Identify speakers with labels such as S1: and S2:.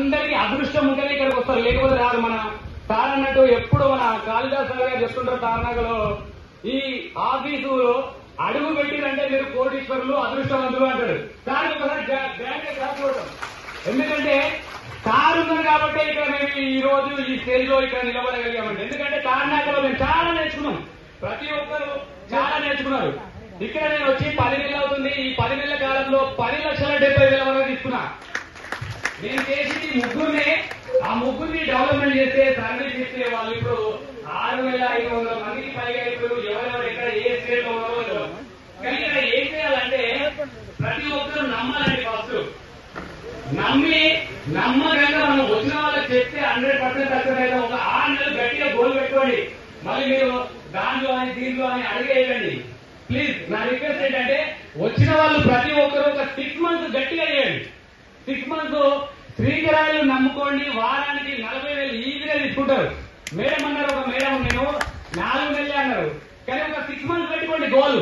S1: అందరికీ అదృష్టం ఉంటేనే ఇక్కడికి వస్తారు, లేకపోతే రాదు. మన సార్ అన్నట్టు ఎప్పుడు మన కాళిదాస్ సార్ గారు చెప్తుంటారు తారనగలో, ఈ ఆఫీసు అడుగు పెట్టిరంటే మీరు కోటీశ్వరులు అదృష్టవంతులు అంటాడు. సార్ ఒకసారి గ్రాండ్ క్లాస్ చూడటం, ఎందుకంటే సార్ ఉన్నారు కాబట్టి ఇక్కడ మేము ఈ రోజు ఈ స్టేజ్ లో ఇక్కడ నిలబడగలిగామండి. ఎందుకంటే తారనాకలో మేము చాలా నేర్చుకున్నాం, ప్రతి ఒక్కరు చాలా నేర్చుకున్నారు. ఇక్కడ నేను వచ్చి 10 నెలలు అవుతుంది. ఈ 10 నెలల కాలంలో 10,70,000 వరకు తీసుకున్నా. నేను చేసింది ముగ్గురిని, ఆ ముగ్గురిని డెవలప్మెంట్ చేస్తే సర్వీస్ ఇస్తే వాళ్ళు ఇప్పుడు 6,500 మందికి పైగా ఇప్పుడు ఎవరెవరు ఎక్కడ ఏ స్టేట్ లో ఉన్నారో. కానీ ఇక్కడ ఏం చేయాలంటే ప్రతి ఒక్కరు నమ్మాలండి. ఫస్ట్ నమ్మకంగా మనం వచ్చిన వాళ్ళకి చెప్తే 100% సక్సెస్ అయితే ఒక 6 నెలలు గట్టిగా గోల్ పెట్టుకోండి. మళ్ళీ మీరు దాంట్లో అని దీంట్లో అని అడిగేయండి. ప్లీజ్ నా రిక్వెస్ట్ ఏంటంటే వచ్చిన వాళ్ళు ప్రతి ఒక్కరు ఒక 6 మంత్స్ గట్టిగా చేయండి. 6 మంత్స్ శ్రీకరాయిలు నమ్ముకోండి. వారానికి 40,000 ఈజీగా తీసుకుంటారు. మేడం అన్నారు, ఒక మేడం నేను 4 నెలలే అన్నారు, కానీ ఒక 6 మంత్స్ పెట్టుకోండి గోల్.